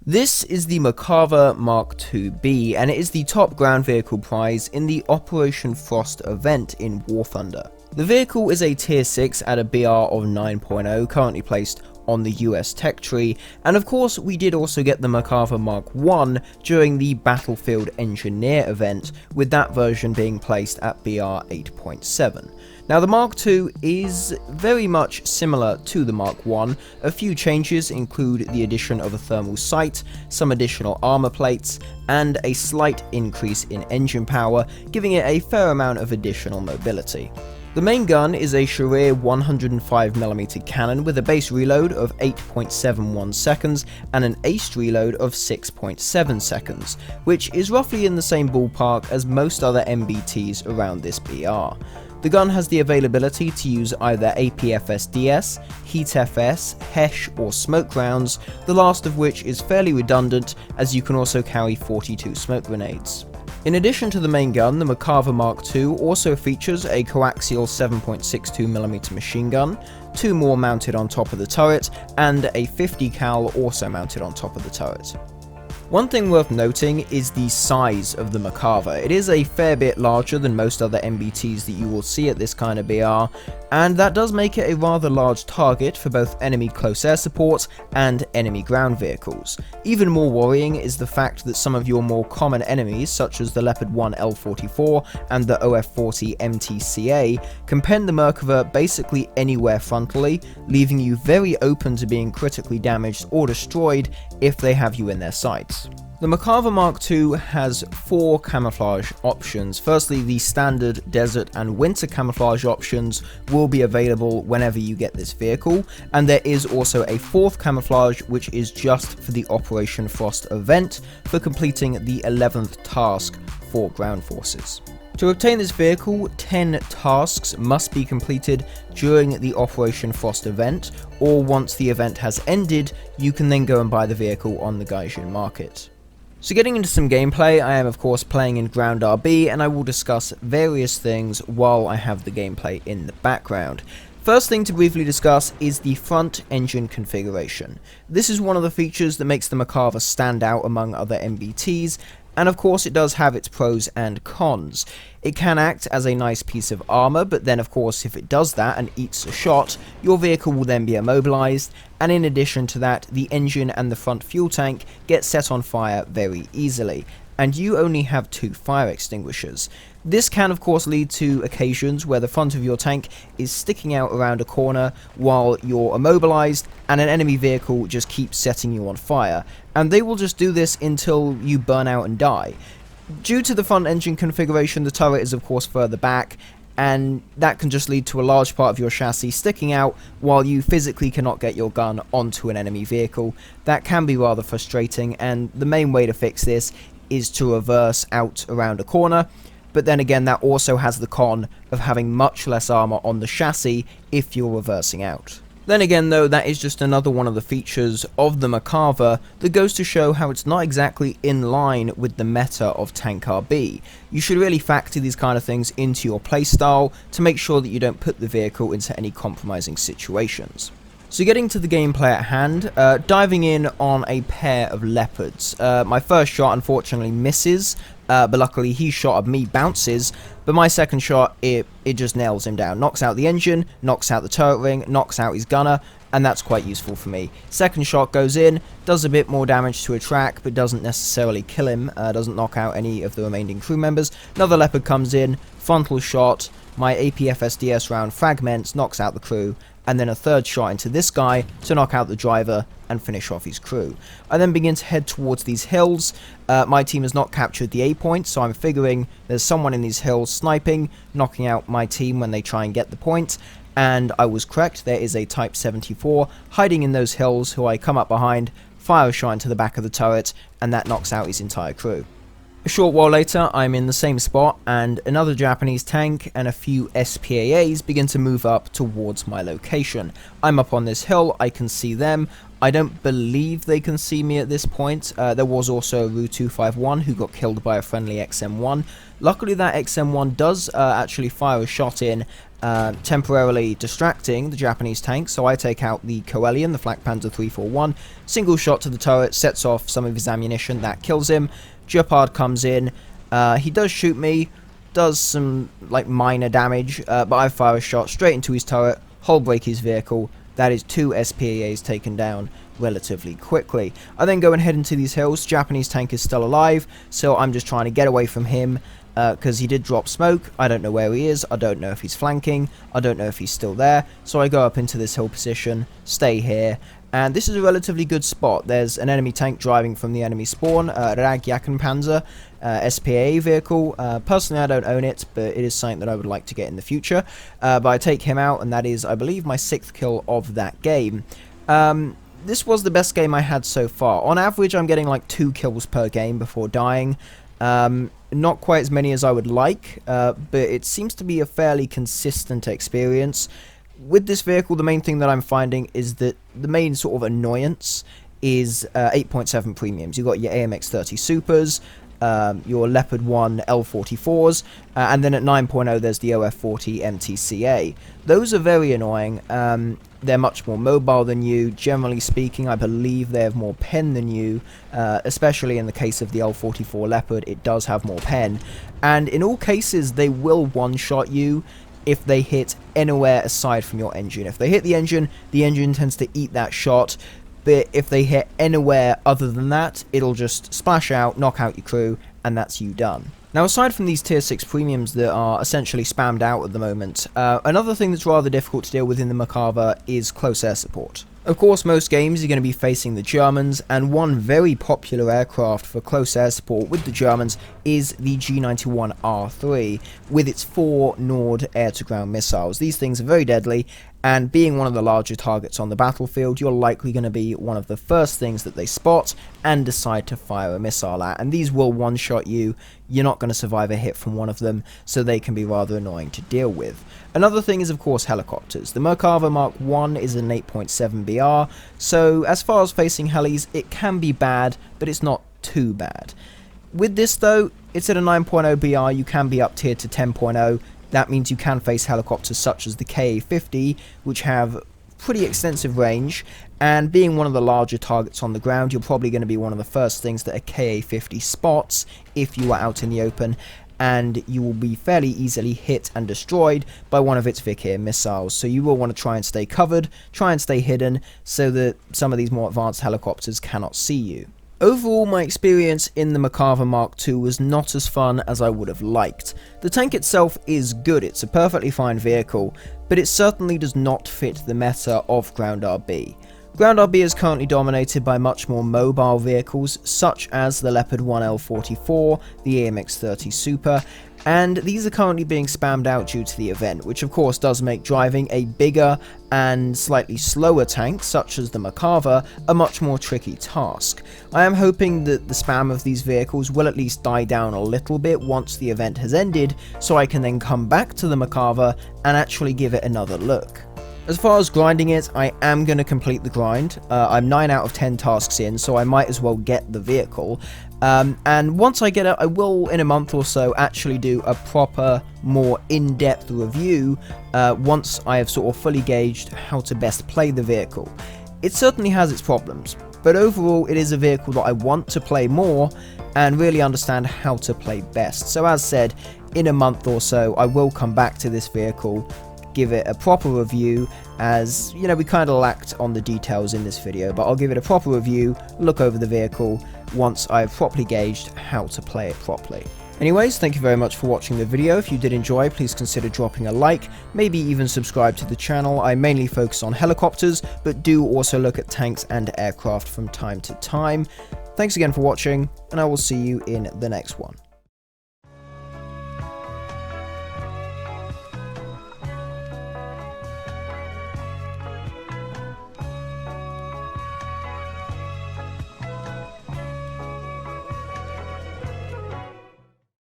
This is the Merkava Mk.2B, and it is the top ground vehicle prize in the Operation F.R.O.S.T event in War Thunder. The vehicle is a tier 6 at a BR of 9.0, currently placed on the US tech tree, and of course we did also get the Merkava Mk.1 during the Battlefield Engineer event, with that version being placed at BR 8.7. Now the Mk.2 is very much similar to the Mk.1. A few changes include the addition of a thermal sight, some additional armor plates, and a slight increase in engine power, giving it a fair amount of additional mobility. The main gun is a Sharir 105mm cannon with a base reload of 8.71 seconds and an aced reload of 6.7 seconds, which is roughly in the same ballpark as most other MBTs around this BR. The gun has the availability to use either APFSDS, HeatFS, HESH or smoke rounds, the last of which is fairly redundant as you can also carry 42 smoke grenades. In addition to the main gun, the Merkava Mk.2 also features a coaxial 7.62mm machine gun, 2 more mounted on top of the turret, and a 50 cal also mounted on top of the turret. One thing worth noting is the size of the Merkava. It is a fair bit larger than most other MBTs that you will see at this kind of BR, and that does make it a rather large target for both enemy close air support and enemy ground vehicles. Even more worrying is the fact that some of your more common enemies, such as the Leopard 1 L44 and the OF40 MTCA, can pen the Merkava basically anywhere frontally, leaving you very open to being critically damaged or destroyed if they have you in their sights. The Merkava Mk.2 has 4 camouflage options. Firstly, the standard desert and winter camouflage options will be available whenever you get this vehicle, and there is also a 4th camouflage which is just for the Operation F.R.O.S.T event for completing the 11th task for ground forces. To obtain this vehicle, 10 tasks must be completed during the Operation F.R.O.S.T event, or once the event has ended, you can then go and buy the vehicle on the Gaijin market. So getting into some gameplay, I am of course playing in Ground RB, and I will discuss various things while I have the gameplay in the background. First thing to briefly discuss is the front engine configuration. This is one of the features that makes the Merkava stand out among other MBTs, and of course it does have its pros and cons. It can act as a nice piece of armor, but then of course if it does that and eats a shot, your vehicle will then be immobilized, and in addition to that, the engine and the front fuel tank get set on fire very easily, and you only have 2 fire extinguishers. This can of course lead to occasions where the front of your tank is sticking out around a corner while you're immobilized and an enemy vehicle just keeps setting you on fire, and they will just do this until you burn out and die. Due to the front engine configuration, the turret is of course further back, and that can just lead to a large part of your chassis sticking out while you physically cannot get your gun onto an enemy vehicle. That can be rather frustrating, and the main way to fix this is to reverse out around a corner. But then again, that also has the con of having much less armor on the chassis if you're reversing out. Then again though, that is just another one of the features of the Merkava that goes to show how it's not exactly in line with the meta of Tank RB. You should really factor these kind of things into your playstyle to make sure that you don't put the vehicle into any compromising situations. So getting to the gameplay at hand, diving in on a pair of Leopards. My first shot unfortunately misses, but luckily his shot of me bounces, but my second shot, it just nails him down. Knocks out the engine, knocks out the turret ring, knocks out his gunner, and that's quite useful for me. Second shot goes in, does a bit more damage to a track, but doesn't necessarily kill him, doesn't knock out any of the remaining crew members. Another Leopard comes in, frontal shot, my APFSDS round fragments, knocks out the crew, and then a third shot into this guy to knock out the driver and finish off his crew. I then begin to head towards these hills. My team has not captured the A point, so I'm figuring there's someone in these hills sniping, knocking out my team when they try and get the point, and I was correct. There is a Type 74 hiding in those hills who I come up behind, fire a shot into the back of the turret, and that knocks out his entire crew. A short while later, I'm in the same spot, and another Japanese tank and a few SPAAs begin to move up towards my location. I'm up on this hill, I can see them, I don't believe they can see me at this point. There was also a Ru-251 who got killed by a friendly XM1. Luckily that XM1 does actually fire a shot in, temporarily distracting the Japanese tank, so I take out the Coelian, the Flak Panzer 341, single shot to the turret, sets off some of his ammunition, that kills him. Jeopard comes in, he does shoot me, does some like minor damage, but I fire a shot straight into his turret, hull break his vehicle. That is 2 SPAs taken down relatively quickly. I then go and head into these hills. Japanese tank is still alive, so I'm just trying to get away from him, because he did drop smoke. I don't know where he is, I don't know if he's flanking, I don't know if he's still there, so I go up into this hill position, stay here, and this is a relatively good spot. There's an enemy tank driving from the enemy spawn, Panzer, SPA vehicle. Personally I don't own it, but it is something that I would like to get in the future, but I take him out, and that is, I believe, my 6th kill of that game. This was the best game I had so far. On average I'm getting like 2 kills per game before dying. Not quite as many as I would like, but it seems to be a fairly consistent experience. With this vehicle, the main thing that I'm finding is that the main sort of annoyance is 8.7 premiums. You've got your AMX-30 Supers, your Leopard 1 L44s, and then at 9.0 there's the OF40 MTCA. Those are very annoying. They're much more mobile than you. Generally speaking, I believe they have more pen than you, especially in the case of the L44 Leopard, it does have more pen. And in all cases, they will one-shot you if they hit anywhere aside from your engine. If they hit the engine tends to eat that shot. But if they hit anywhere other than that, it'll just splash out, knock out your crew, and that's you done. Now, aside from these tier 6 premiums that are essentially spammed out at the moment, another thing that's rather difficult to deal with in the Merkava is close air support. Of course, most games you're going to be facing the Germans, and one very popular aircraft for close air support with the Germans is the G91R3, with its 4 Nord air-to-ground missiles. These things are very deadly, and being one of the larger targets on the battlefield, you're likely going to be one of the first things that they spot and decide to fire a missile at, and these will one-shot you. You're not going to survive a hit from one of them, so they can be rather annoying to deal with. Another thing is, of course, helicopters. The Merkava Mk.2B is an 8.7 BR, so as far as facing helis, it can be bad, but it's not too bad. With this, though, it's at a 9.0 BR, you can be up tiered to 10.0. That means you can face helicopters such as the Ka-50, which have pretty extensive range, and being one of the larger targets on the ground, you're probably going to be one of the first things that a Ka-50 spots if you are out in the open, and you will be fairly easily hit and destroyed by one of its Vic-Air missiles. So you will want to try and stay covered, try and stay hidden, so that some of these more advanced helicopters cannot see you. Overall, my experience in the Merkava Mk.2 was not as fun as I would have liked. The tank itself is good, it's a perfectly fine vehicle, but it certainly does not fit the meta of Ground RB. Ground RB is currently dominated by much more mobile vehicles, such as the Leopard 1 L44, the AMX-30 Super, and these are currently being spammed out due to the event, which of course does make driving a bigger and slightly slower tank, such as the Merkava, a much more tricky task. I am hoping that the spam of these vehicles will at least die down a little bit once the event has ended, so I can then come back to the Merkava and actually give it another look. As far as grinding it, I am going to complete the grind. I'm 9 out of 10 tasks in, so I might as well get the vehicle. And once I get it, I will, in a month or so, actually do a proper, more in-depth review once I have sort of fully gauged how to best play the vehicle. It certainly has its problems, but overall it is a vehicle that I want to play more and really understand how to play best. So as said, in a month or so, I will come back to this vehicle, give it a proper review, as you know, we kind of lacked on the details in this video, but I'll give it a proper review, look over the vehicle once I've properly gauged how to play it properly. Anyways, thank you very much for watching the video. If you did enjoy, please consider dropping a like, maybe even subscribe to the channel. I mainly focus on helicopters, but do also look at tanks and aircraft from time to time. Thanks again for watching, and I will see you in the next one.